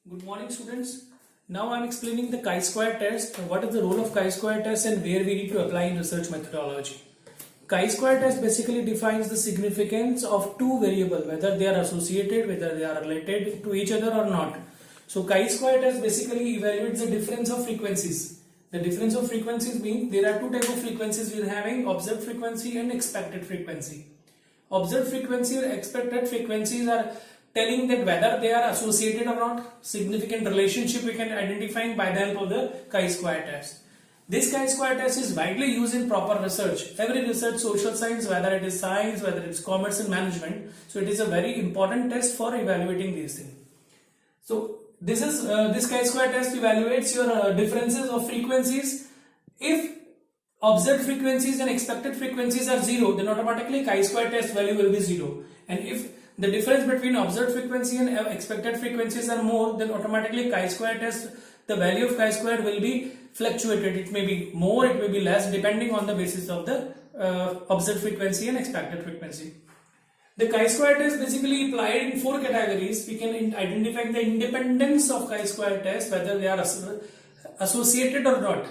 Good morning, students. Now I am explaining the chi-square test. What is the role of chi-square test and where we need to apply in research methodology. Chi-square test basically defines the significance of two variables, whether they are associated, whether they are related to each other or not. So chi-square test basically evaluates the difference of frequencies. The difference of frequencies means there are two types of frequencies we are having: observed frequency and expected frequency. Observed frequency or expected frequencies are telling that whether they are associated or not. Significant relationship we can identify by the help of the chi-square test. This chi-square test is widely used in proper research. Every research, social science, whether it is science, whether it is commerce and management, so it is a very important test for evaluating these things. So this chi-square test evaluates your differences of frequencies. If observed frequencies and expected frequencies are 0, then automatically chi-square test value will be 0. And if the difference between observed frequency and expected frequencies are more, then automatically chi-square test, the value of chi-square will be fluctuated. It may be more, it may be less, depending on the basis of the observed frequency and expected frequency. The chi-square test basically applied in 4 categories. We can identify the independence of chi-square test, whether they are associated or not.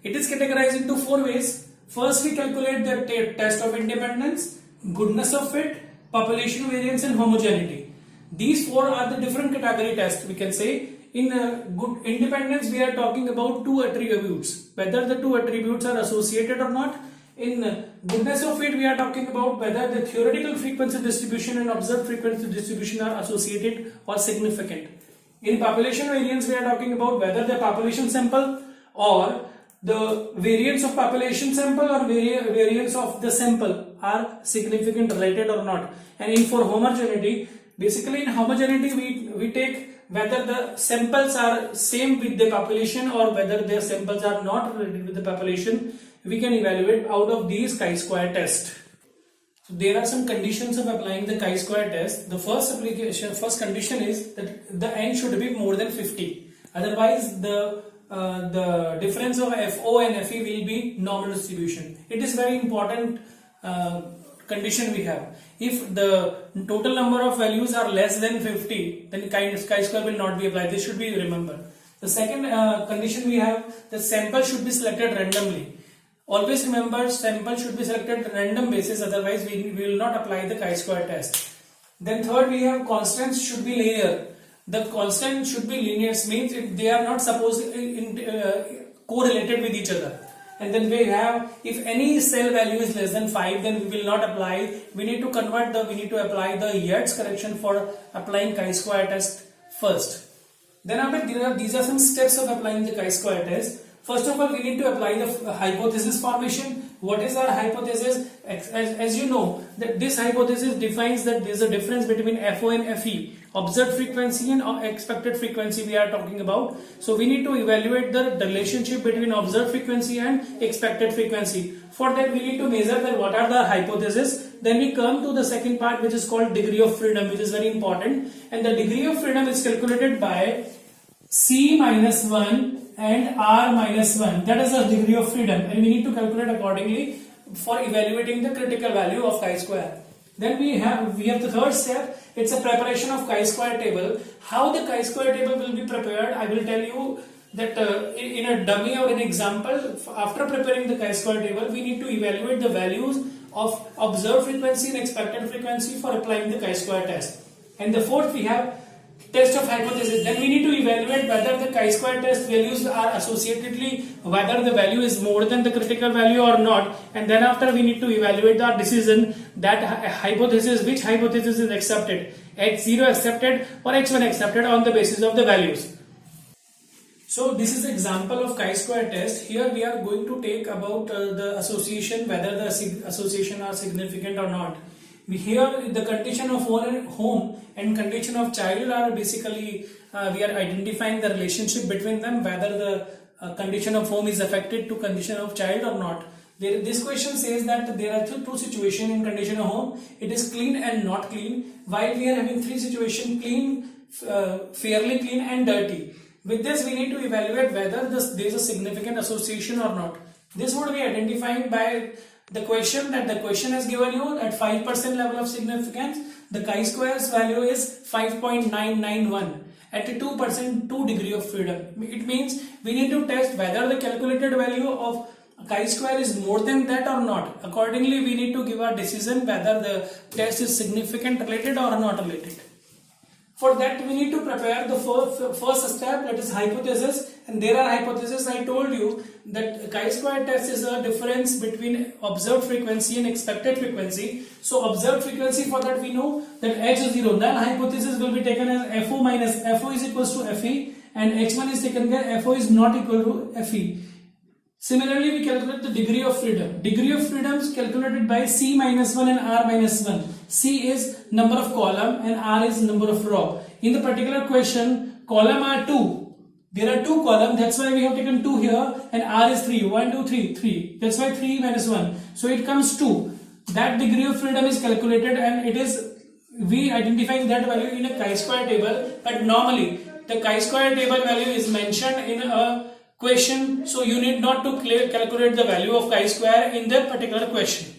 It is categorized into 4 ways. First, we calculate the test of independence, goodness of fit, population variance and homogeneity. These 4 are the different category tests, we can say. In good independence, we are talking about 2 attributes, whether the 2 attributes are associated or not. In goodness of fit, we are talking about whether the theoretical frequency distribution and observed frequency distribution are associated or significant. In population variance, we are talking about whether the population sample or the variance of population sample or variance of the sample are significant, related or not. And in for homogeneity, basically in homogeneity we take whether the samples are same with the population or whether their samples are not related with the population. We can evaluate out of these chi-square test. So there are some conditions of applying the chi-square test. The first condition is that the n should be more than 50. Otherwise, the difference of FO and FE will be normal distribution. It is very important condition we have. If the total number of values are less than 50, then chi-square will not be applied. This should be remembered. The second condition we have, the sample should be selected randomly. Always remember, sample should be selected random basis, otherwise we will not apply the chi-square test. Then third, we have constants should be linear. The constant should be linear, means they are not supposed correlated with each other. And then we have, if any cell value is less than 5, then we will not apply. We need to apply the Yates correction for applying chi-square test first. Then after these are some steps of applying the chi-square test. First of all, we need to apply the hypothesis formation. What is our hypothesis? As you know, that this hypothesis defines that there is a difference between FO and FE. Observed frequency and expected frequency we are talking about. So we need to evaluate the relationship between observed frequency and expected frequency. For that, we need to measure that what are the hypotheses. Then we come to the second part, which is called degree of freedom, which is very important. And the degree of freedom is calculated by C minus 1 and R minus 1. That is the degree of freedom, and we need to calculate accordingly for evaluating the critical value of chi-square. Then we have the third step. It's a preparation of chi-square table. How the chi-square table will be prepared, I will tell you that in a dummy or an example. After preparing the chi-square table, we need to evaluate the values of observed frequency and expected frequency for applying the chi-square test. And the fourth, we have test of hypothesis. Then we need to evaluate whether the chi-square test values are associatedly, whether the value is more than the critical value or not. And then after, we need to evaluate our decision that hypothesis, which hypothesis is accepted, H0 accepted or H1 accepted on the basis of the values. So this is an example of chi-square test. Here we are going to take about the association, whether the association are significant or not. Here the condition of home and condition of child are basically we are identifying the relationship between them, whether the condition of home is affected to condition of child or not. This question says that there are two situations in condition of home. It is clean and not clean, while we are having 3 situations: clean, fairly clean and dirty. With this, we need to evaluate whether there is a significant association or not. This would be identified by The question has given you at 5% level of significance, the chi-square's value is 5.991 at a 2%, 2 degree of freedom. It means we need to test whether the calculated value of chi-square is more than that or not. Accordingly, we need to give a decision whether the test is significant related or not related. For that, we need to prepare the first step, that is hypothesis. And there are hypotheses. I told you that chi-square test is a difference between observed frequency and expected frequency. So observed frequency, for that we know that h is 0. Null hypothesis will be taken as FO minus FO is equals to FE, and H1 is taken where FO is not equal to FE. Similarly, we calculate the degree of freedom. Degree of freedom is calculated by C minus 1 and R minus 1. C is number of column and R is number of row. In the particular question, column are 2. There are 2 columns, that's why we have taken 2 here, and R is 3. 1, 2, 3, 3. That's why 3 minus 1. So it comes 2. That degree of freedom is calculated, and it is, we identifying that value in a chi-square table, but normally the chi-square table value is mentioned in a question, so you need not to calculate the value of chi-square in that particular question.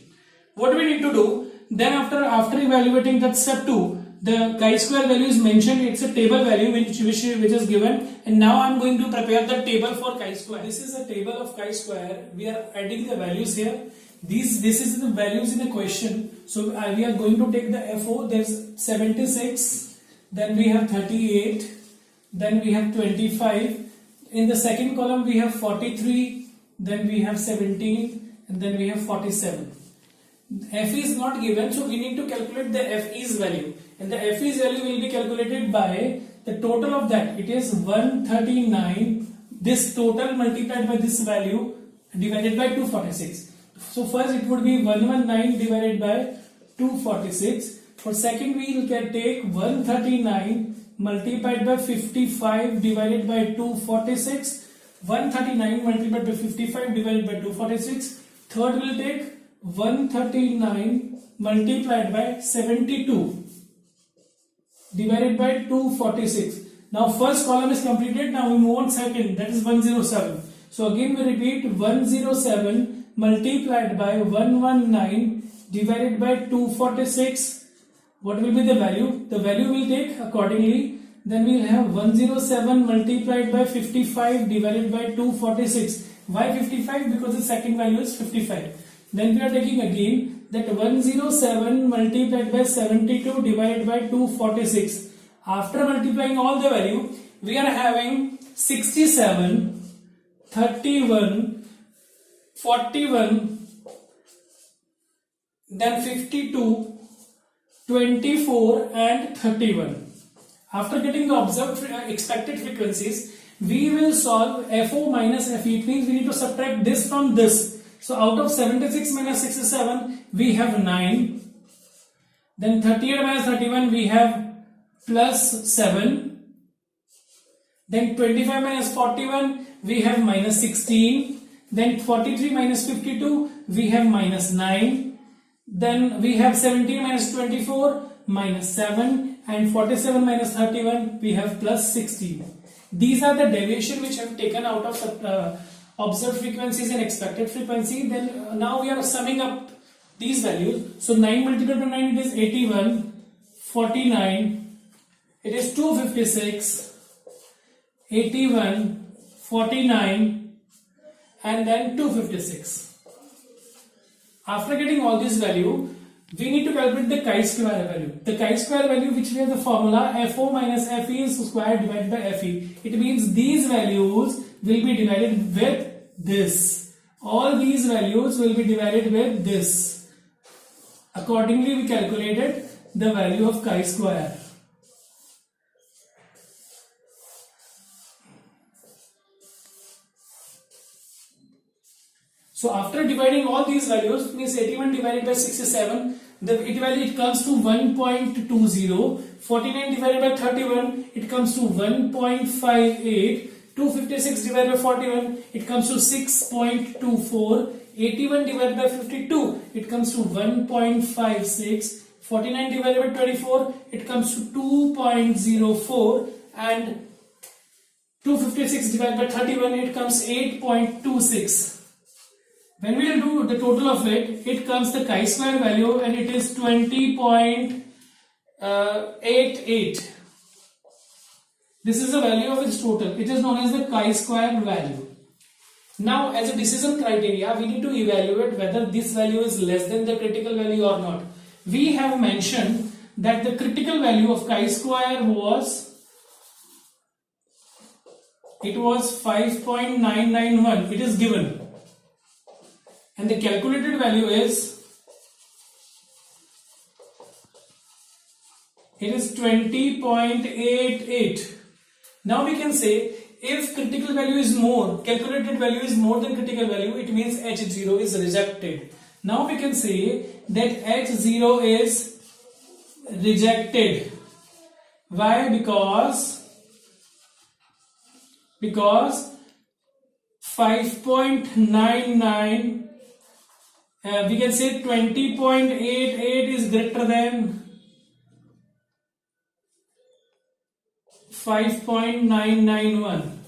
What we need to do, then after evaluating that step 2, the chi-square value is mentioned, it's a table value which is given, and now I am going to prepare the table for chi-square. This is a table of chi-square. We are adding the values here. This is the values in the question. So we are going to take the FO, there's 76, then we have 38, then we have 25. In the second column we have 43, then we have 17, and then we have 47. FE is not given, so we need to calculate the FE's value. And the FE's value will be calculated by the total of that. It is 139, this total multiplied by this value divided by 246. So first it would be 119 divided by 246. For second we will take 139 multiplied by 55 divided by 246. 139 multiplied by 55 divided by 246. Third will take 139 multiplied by 72 divided by 246. Now first column is completed. Now we move on second, that is 107. So again we repeat 107 multiplied by 119 divided by 246. What will be the value? The value will take accordingly. Then we will have 107 multiplied by 55 divided by 246. Why 55? Because the second value is 55. Then we are taking again that 107 multiplied by 72 divided by 246. After multiplying all the value, we are having 67, 31, 41, then 52, 24 and 31. After getting the observed expected frequencies, we will solve FO minus FE. It means we need to subtract this from this. So out of 76 minus 67, we have 9. Then 38 minus 31, we have plus 7. Then 25 minus 41, we have minus 16. Then 43 minus 52, we have minus 9. Then we have 17 minus 24, minus 7. And 47 minus 31, we have plus 16. These are the deviation which I have taken out of observed frequencies and expected frequency. Then now we are summing up these values. So 9 multiplied by 9, it is 81, 49, it is 256, 81, 49, and then 256. After getting all this value, we need to calculate the chi-square value. The chi-square value, which we have the formula FO minus FE is square divided by FE. It means these values will be divided with this. All these values will be divided with this. Accordingly, we calculated the value of chi-square. So after dividing all these values, means 81 divided by 67, it comes to 1.20. 49 divided by 31, it comes to 1.58. 256 divided by 41, it comes to 6.24. 81 divided by 52, it comes to 1.56. 49 divided by 24, it comes to 2.04. And 256 divided by 31, it comes 8.26. When we will do the total of it, it comes the chi-square value and it is 20.88. This is the value of its total. It is known as the chi-square value. Now, as a decision criteria, we need to evaluate whether this value is less than the critical value or not. We have mentioned that the critical value of chi-square was 5.991. It is given. And the calculated value is 20.88. Now we can say if critical value is more, calculated value is more than critical value, it means H0 is rejected. Now we can say that H0 is rejected. Why? Because 5.99 we can say 20.88 is greater than 5.991.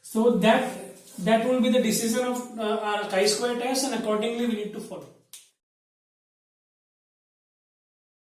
So that will be the decision of our chi-square test, and accordingly we need to follow.